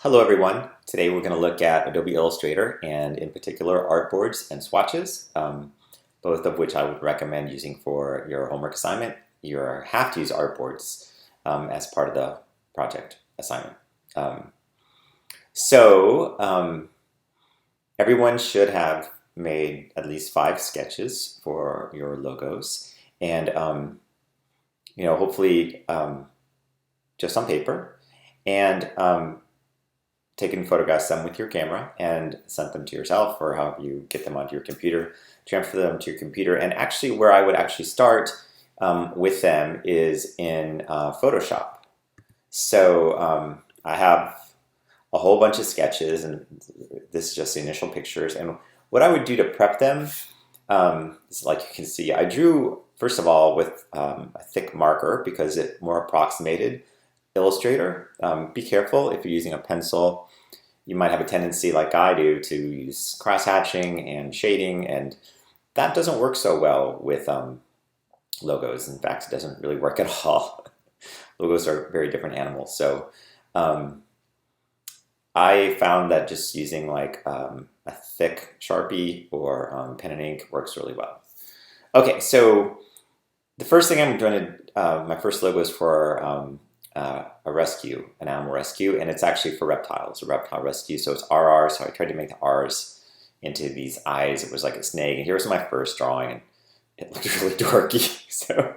Hello everyone. Today we're going to look at Adobe Illustrator and in particular artboards and swatches, both of which I would recommend using for your homework assignment. You have to use artboards as part of the project assignment. Everyone should have made at least 5 sketches for your logos and hopefully just on paper and taken photographs them with your camera and sent them to yourself or however you get them onto your computer, transfer them to your computer. And actually where I would actually start with them is in Photoshop. So I have a whole bunch of sketches and this is just the initial pictures. And what I would do to prep them is, like you can see, I drew first of all with a thick marker because it more approximated Illustrator. Be careful if you're using a pencil. You might have a tendency, like I do, to use cross-hatching and shading, and that doesn't work so well with logos. In fact, it doesn't really work at all. Logos are very different animals. So I found that just using like a thick Sharpie or pen and ink works really well. Okay, so the first thing I'm going to, my first logo is for a rescue, an animal rescue, and it's actually for reptiles, a reptile rescue. So it's RR, so I tried to make the R's into these eyes. It was like a snake, and here's my first drawing, and it looked really dorky. So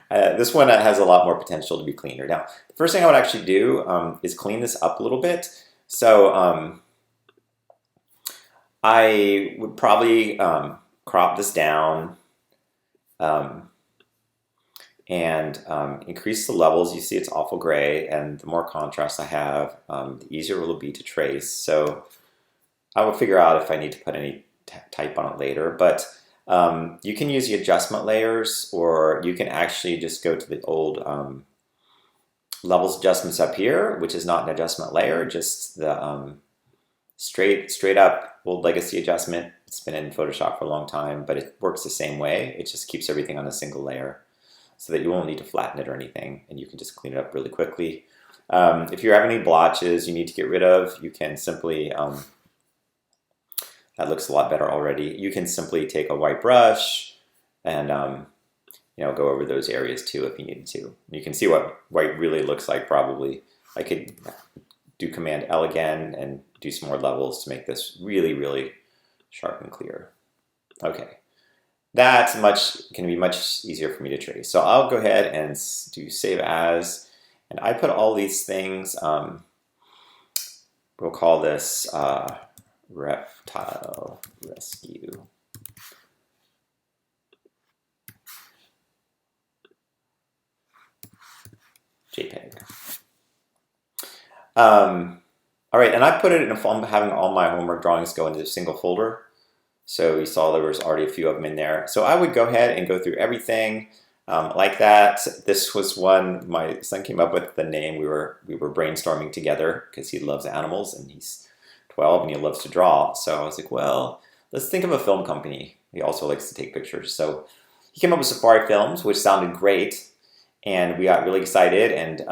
this one has a lot more potential to be cleaner. Now, the first thing I would actually do is clean this up a little bit. So I would probably crop this down, and increase the levels. You see it's awful gray, and the more contrast I have, the easier it will be to trace. So I will figure out if I need to put any type on it later, but you can use the adjustment layers, or you can actually just go to the old levels adjustments up here, which is not an adjustment layer, just the straight up old legacy adjustment. It's been in Photoshop for a long time, but it works the same way. It just keeps everything on a single layer, so that you won't need to flatten it or anything, and you can just clean it up really quickly. If you have any blotches you need to get rid of, you can simply, that looks a lot better already. You can simply take a white brush and go over those areas too if you needed to. You can see what white really looks like probably. I could do Command L again and do some more levels to make this really, really sharp and clear. Okay. That's can be much easier for me to trace. So I'll go ahead and do save as, and I put all these things, we'll call this reptile rescue. JPEG. All right, and I put it in I'm having all my homework drawings go into a single folder. So you saw there was already a few of them in there. So I would go ahead and go through everything like that. This was one my son came up with the name. We were brainstorming together because he loves animals and he's 12 and he loves to draw. So I was like, well, let's think of a film company. He also likes to take pictures. So he came up with Safari Films, which sounded great, and we got really excited. And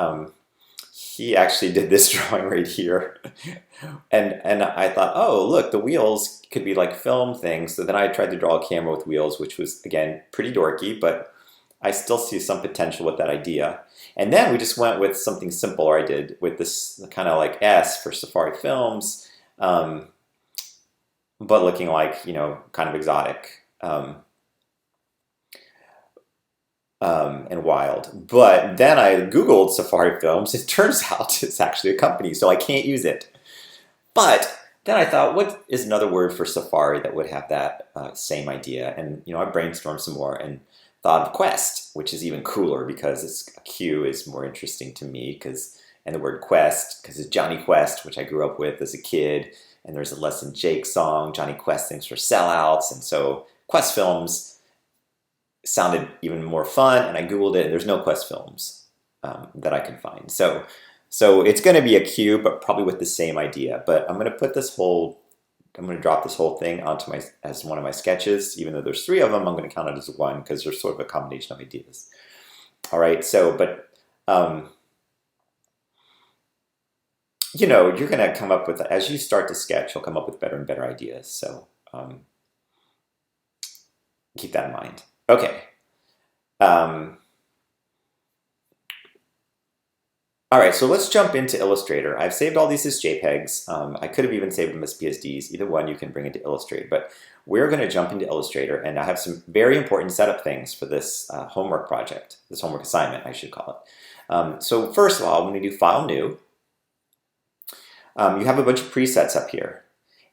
he actually did this drawing right here. and I thought, oh, look, the wheels could be like film things. So then I tried to draw a camera with wheels, which was, again, pretty dorky, but I still see some potential with that idea. And then we just went with something simple, or I did with this kind of like S for Safari Films, but looking like, kind of exotic. And wild. But then I Googled Safari Films. It turns out it's actually a company, so I can't use it. But then I thought, what is another word for safari that would have that same idea? And I brainstormed some more and thought of quest, which is even cooler because a Q is more interesting to me, and the word quest because it's Johnny Quest, which I grew up with as a kid, and there's a Less Than Jake song, Johnny Quest thinks for sellouts, and so Quest Films sounded even more fun, and I Googled it, and there's no Quest Films that I can find. So it's going to be a Q, but probably with the same idea. But I'm going to drop this whole thing onto as one of my sketches. Even though there's 3 of them, I'm going to count it as one because there's sort of a combination of ideas. All right, you know, you're going to come up with, as you start to sketch, you'll come up with better and better ideas. So keep that in mind. Okay. All right, so let's jump into Illustrator. I've saved all these as JPEGs. I could have even saved them as PSDs. Either one you can bring into Illustrator, but we're going to jump into Illustrator, and I have some very important setup things for this homework project, this homework assignment, I should call it. So first of all, I'm going to do File, New. You have a bunch of presets up here,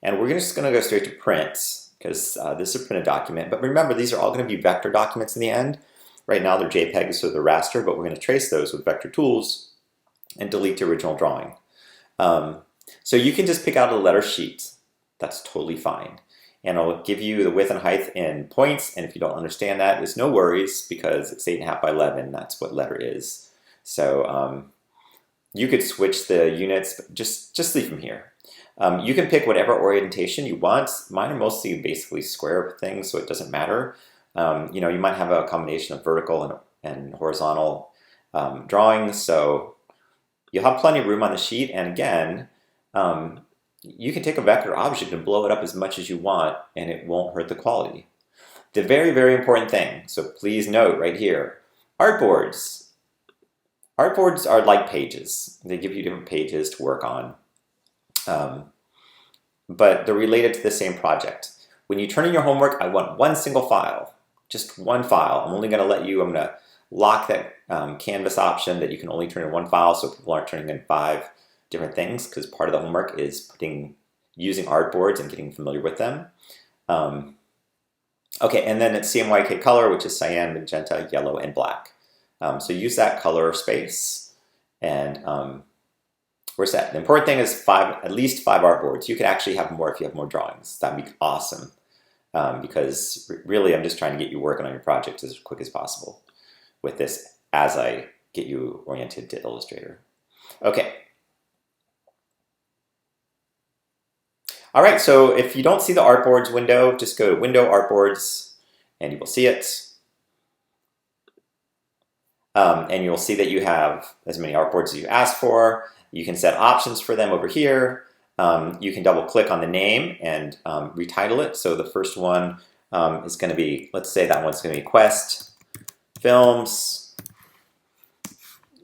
and we're just going to go straight to Print, because this is a printed document. But remember, these are all going to be vector documents in the end. Right now they're JPEGs, so they're raster, but we're going to trace those with vector tools and delete the original drawing. So you can just pick out a letter sheet. That's totally fine. And I'll give you the width and height in points, and if you don't understand that, there's no worries, because it's 8.5 by 11, that's what letter is. So you could switch the units, but just leave them here. You can pick whatever orientation you want. Mine are mostly basically square things, so it doesn't matter. You know, you might have a combination of vertical and horizontal drawings, so you'll have plenty of room on the sheet. And again, you can take a vector object and blow it up as much as you want, and it won't hurt the quality. The very, very important thing, so please note right here, artboards. Artboards are like pages. They give you different pages to work on, but they're related to the same project. When you turn in your homework, I want one single file, just one file. I'm going to lock that canvas option that you can only turn in one file, so people aren't turning in 5 different things, because part of the homework is using artboards and getting familiar with them. Okay, and then it's CMYK color, which is cyan, magenta, yellow, and black. So use that color space, and we're set. The important thing is at least 5 artboards. You could actually have more if you have more drawings. That'd be awesome, because really I'm just trying to get you working on your project as quick as possible with this as I get you oriented to Illustrator. Okay. All right, so if you don't see the Artboards window, just go to Window, Artboards, and you will see it. And you'll see that you have as many artboards as you asked for. You can set options for them over here. You can double click on the name and retitle it. So the first one is going to be, let's say that one's going to be Quest Films.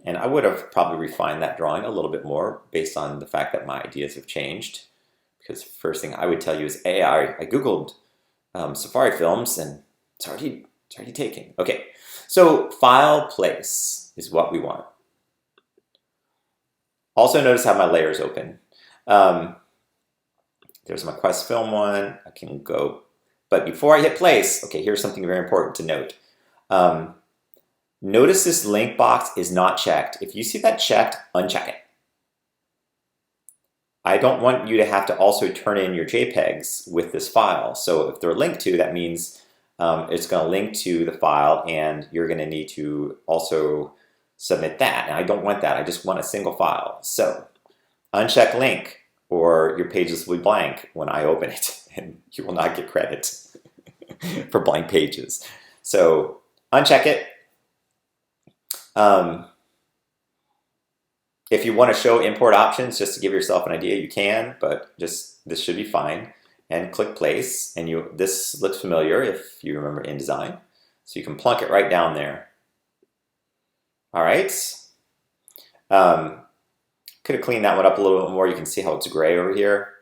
And I would have probably refined that drawing a little bit more based on the fact that my ideas have changed. Because the first thing I would tell you is, hey, I Googled Safari Films and it's already taken. Okay, so file place is what we want. Also notice how my layers open. There's my Quest Film one. I can go, but before I hit place, okay, here's something very important to note. Notice this link box is not checked. If you see that checked, uncheck it. I don't want you to have to also turn in your JPEGs with this file. So if they're linked to, that means it's going to link to the file, and you're going to need to also submit that. And I don't want that. I just want a single file. So uncheck link, or your pages will be blank when I open it, and you will not get credit for blank pages. So uncheck it. If you want to show import options just to give yourself an idea, you can, but this should be fine. And click place, and this looks familiar if you remember InDesign. So you can plunk it right down there. All right. Could have cleaned that one up a little bit more. You can see how it's gray over here,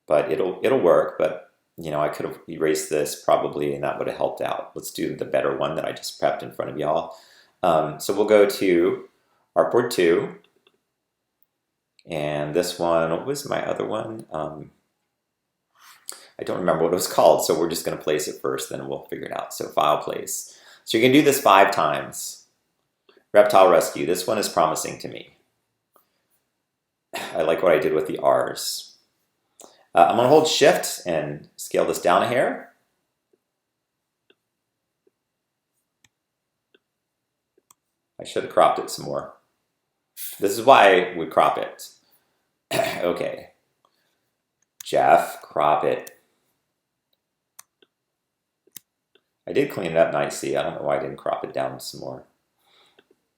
but it'll work. But you know, I could have erased this probably, and that would have helped out. Let's do the better one that I just prepped in front of y'all. So we'll go to Artboard 2. And this one, what was my other one? I don't remember what it was called, so we're just going to place it first, then we'll figure it out. So file place. So you can do this 5 times. Reptile Rescue, this one is promising to me. I like what I did with the R's. I'm going to hold Shift and scale this down a hair. I should have cropped it some more. This is why we crop it. Okay. Jeff, crop it. I did clean it up nicely. I don't know why I didn't crop it down some more.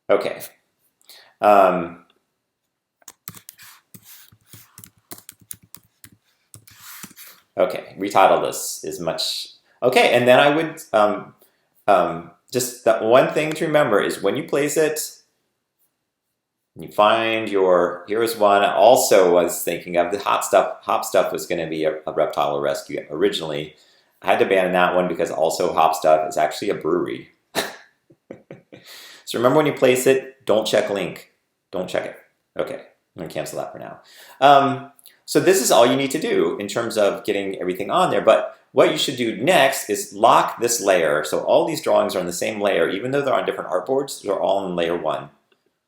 Okay. Okay, retitle this is much. Okay, and then I would just that one thing to remember is when you place it, you find your, here's one I also was thinking of, the hop stuff was going to be a reptile rescue originally. I had to abandon that one because also Hop Stuff is actually a brewery. So remember when you place it, don't check link. Don't check it. Okay, I'm going to cancel that for now. So this is all you need to do in terms of getting everything on there. But what you should do next is lock this layer. So all these drawings are on the same layer, even though they're on different artboards, they're all in layer 1.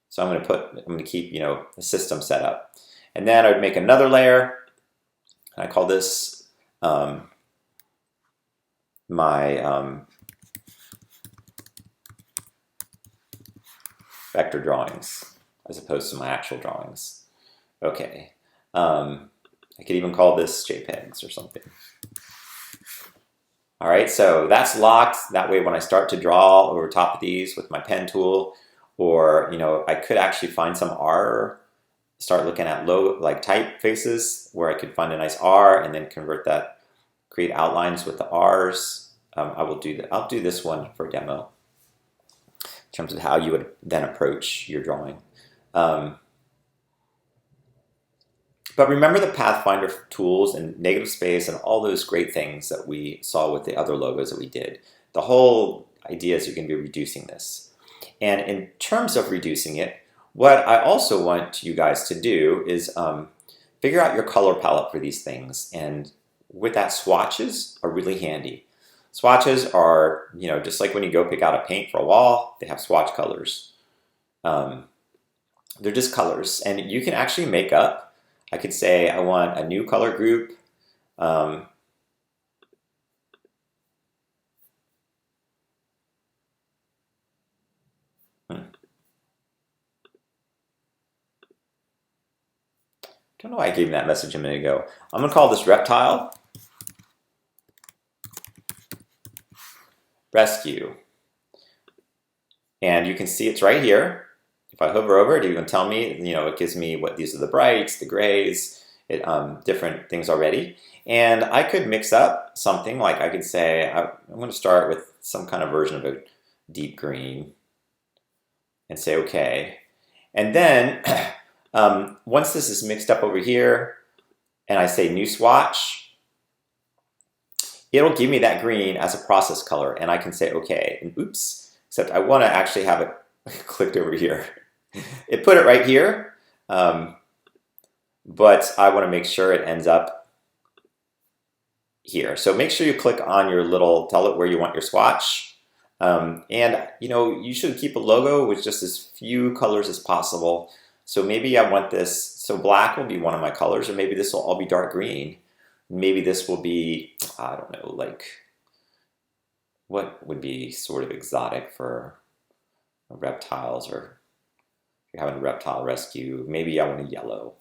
So I'm going to keep, the system set up. And then I would make another layer. And I call this my vector drawings as opposed to my actual drawings. Okay. I could even call this JPEGs or something. All right, so that's locked. That way when I start to draw over top of these with my pen tool, or I could actually find some R, start looking at typefaces where I could find a nice R and then convert that, create outlines with the R's. I'll do this one for demo in terms of how you would then approach your drawing. But remember the Pathfinder tools and negative space and all those great things that we saw with the other logos that we did. The whole idea is you're going to be reducing this. And in terms of reducing it, what I also want you guys to do is figure out your color palette for these things. And with that, swatches are really handy. Swatches are, just like when you go pick out a paint for a wall, they have swatch colors. They're just colors. And you can actually make up, I could say I want a new color group. Don't know why I gave that message a minute ago. I'm going to call this Reptile Rescue. And you can see it's right here. If I hover over it, you can tell me, it gives me what these are the brights, the grays, different things already. And I could mix up something like I could say, I'm going to start with some kind of version of a deep green and say, okay. And then once this is mixed up over here and I say new swatch, it'll give me that green as a process color. And I can say, okay, and oops, except I want to actually have it clicked over here. It put it right here, but I want to make sure it ends up here. So make sure you click on your little, tell it where you want your swatch. And you should keep a logo with just as few colors as possible. So maybe I want this, so black will be one of my colors, or maybe this will all be dark green. Maybe this will be, I don't know, like, what would be sort of exotic for reptiles, or if you're having a reptile rescue, maybe I want a yellow.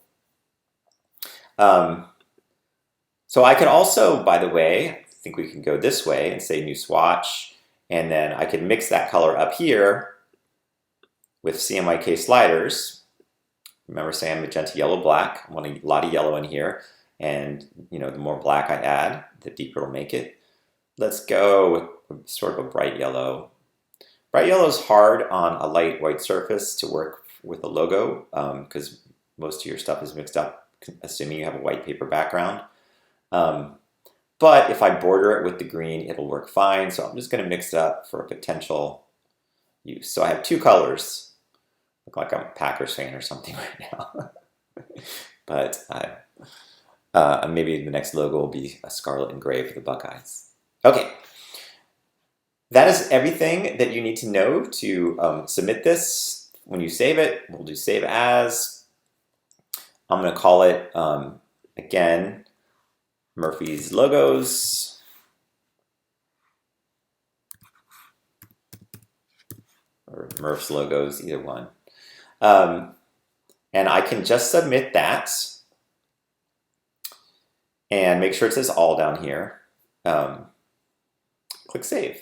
So I could also, by the way, I think we can go this way and say new swatch, and then I can mix that color up here with CMYK sliders. Remember saying magenta, yellow, black. I want a lot of yellow in here, and the more black I add, the deeper it'll make it. Let's go with sort of a bright yellow. Bright yellow is hard on a light white surface to work with a logo because most of your stuff is mixed up, assuming you have a white paper background. But if I border it with the green, it'll work fine. So I'm just going to mix it up for a potential use. So I have two colors. Look like I'm a Packers fan or something right now. But maybe the next logo will be a scarlet and gray for the Buckeyes. Okay. That is everything that you need to know to submit this. When you save it, we'll do save as. I'm going to call it, again, Murphy's Logos. Or Murph's Logos, either one. And I can just submit that. And make sure it says all down here. Click Save.